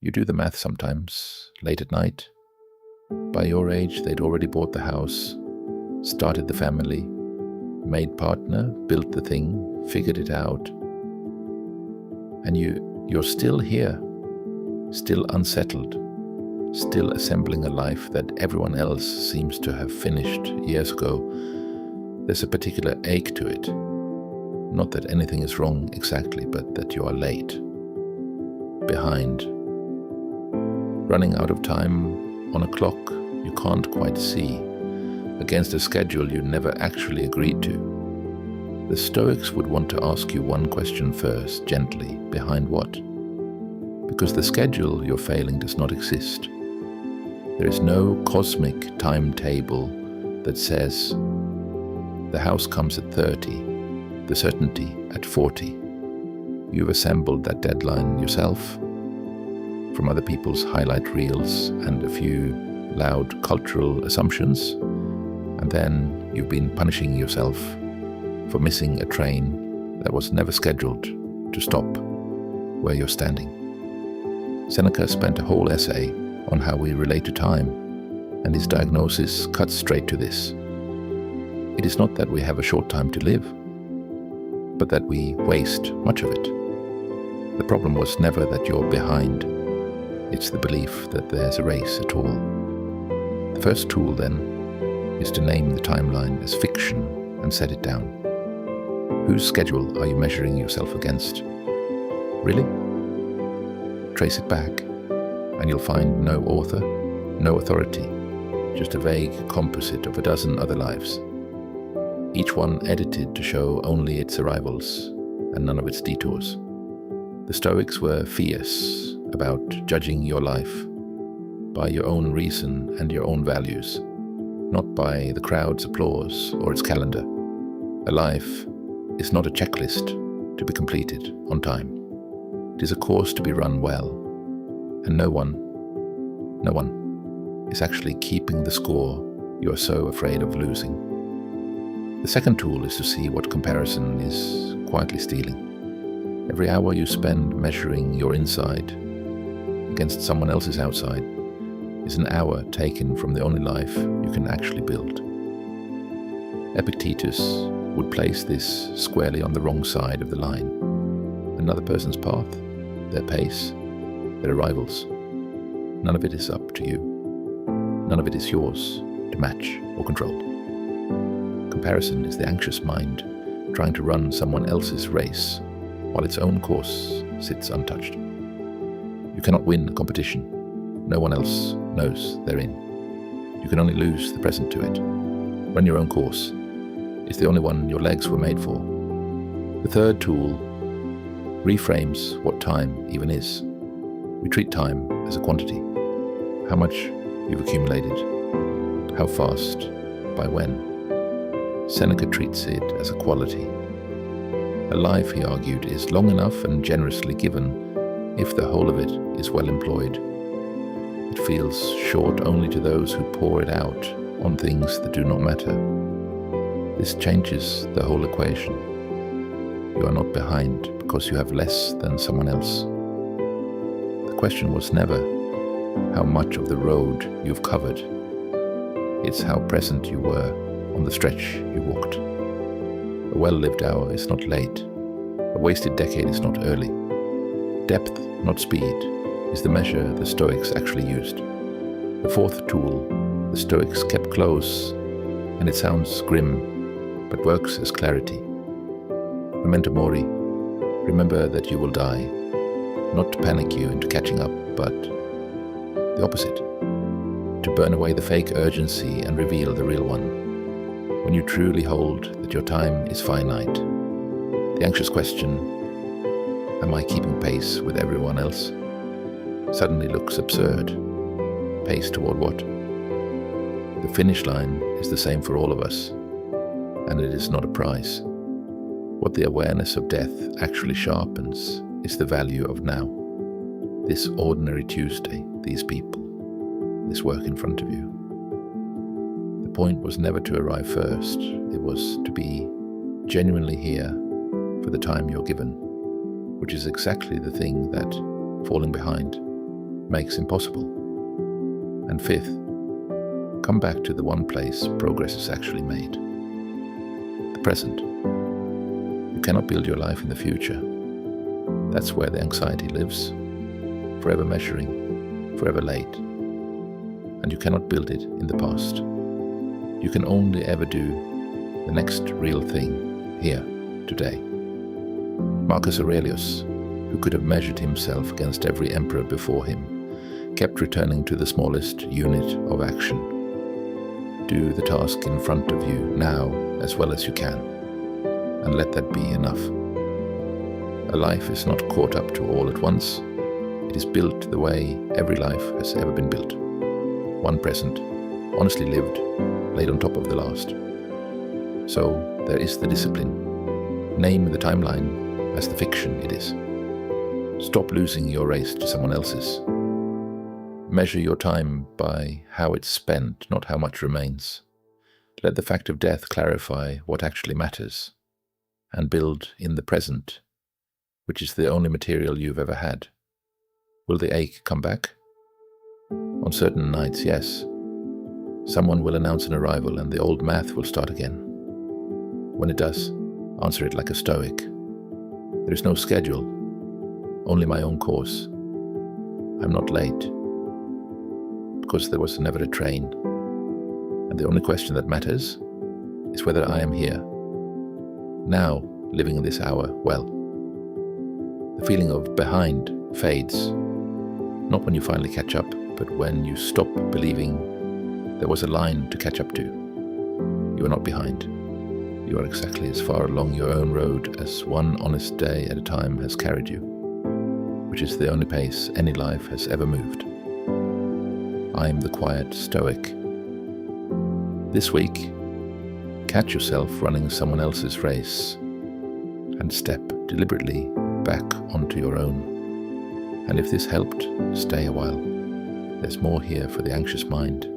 You do the math sometimes, late at night. By your age, they'd already bought the house, started the family, made partner, built the thing, figured it out. And you're still here, still unsettled, still assembling a life that everyone else seems to have finished years ago. There's a particular ache to it. Not that anything is wrong exactly, but that you are late, behind, running out of time on a clock you can't quite see, against a schedule you never actually agreed to. The Stoics would want to ask you one question first, gently, behind what? Because the schedule you're failing does not exist. There is no cosmic timetable that says the house comes at 30, the certainty at 40. You've assembled that deadline yourself from other people's highlight reels and a few loud cultural assumptions, and then you've been punishing yourself for missing a train that was never scheduled to stop where you're standing. Seneca spent a whole essay on how we relate to time, and his diagnosis cuts straight to this. It is not that we have a short time to live, but that we waste much of it. The problem was never that you're behind. It's the belief that there's a race at all. The first tool, then, is to name the timeline as fiction and set it down. Whose schedule are you measuring yourself against? Really? Trace it back, and you'll find no author, no authority, just a vague composite of a dozen other lives. Each one edited to show only its arrivals and none of its detours. The Stoics were fierce about judging your life by your own reason and your own values, not by the crowd's applause or its calendar. A life is not a checklist to be completed on time. It is a course to be run well, and no one is actually keeping the score you are so afraid of losing. The second tool is to see what comparison is quietly stealing. Every hour you spend measuring your inside against someone else's outside is an hour taken from the only life you can actually build. Epictetus would place this squarely on the wrong side of the line. Another person's path, their pace, their arrivals. None of it is up to you. None of it is yours to match or control. Comparison is the anxious mind trying to run someone else's race while its own course sits untouched. You cannot win a competition. No one else knows they're in. You can only lose the present to it. Run your own course. It's the only one your legs were made for. The third tool reframes what time even is. We treat time as a quantity. How much you've accumulated. How fast. By when. Seneca treats it as a quality. A life, he argued, is long enough and generously given if the whole of it is well employed. It feels short only to those who pour it out on things that do not matter. This changes the whole equation. You are not behind because you have less than someone else. The question was never how much of the road you've covered. It's how present you were on the stretch you walked. A well-lived hour is not late. A wasted decade is not early. Depth, not speed, is the measure the Stoics actually used. The fourth tool the Stoics kept close, and it sounds grim, but works as clarity. Memento mori, remember that you will die, not to panic you into catching up, but the opposite, to burn away the fake urgency and reveal the real one. When you truly hold that your time is finite, the anxious question, am I keeping pace with everyone else, suddenly looks absurd. Pace toward what? The finish line is the same for all of us, and it is not a prize. What the awareness of death actually sharpens is the value of now. This ordinary Tuesday, these people, this work in front of you. The point was never to arrive first. It was to be genuinely here for the time you're given, which is exactly the thing that falling behind makes impossible. And fifth, come back to the one place progress is actually made, the present. You cannot build your life in the future. That's where the anxiety lives, forever measuring, forever late. And you cannot build it in the past. You can only ever do the next real thing here, today. Marcus Aurelius, who could have measured himself against every emperor before him, kept returning to the smallest unit of action. Do the task in front of you now as well as you can, and let that be enough. A life is not caught up to all at once. It is built the way every life has ever been built. One present, honestly lived, laid on top of the last. So there is the discipline. Name the timeline as the fiction it is. Stop losing your race to someone else's. Measure your time by how it's spent, not how much remains. Let the fact of death clarify what actually matters, and build in the present, which is the only material you've ever had. Will the ache come back? On certain nights, yes. Someone will announce an arrival and the old math will start again. When it does, answer it like a Stoic. There is no schedule, only my own course. I'm not late, because there was never a train. And the only question that matters is whether I am here, now, living in this hour well. The feeling of behind fades, not when you finally catch up, but when you stop believing there was a line to catch up to. You are not behind. You are exactly as far along your own road as one honest day at a time has carried you, which is the only pace any life has ever moved. I am the quiet Stoic. This week, catch yourself running someone else's race and step deliberately back onto your own. And if this helped, stay a while. There's more here for the anxious mind.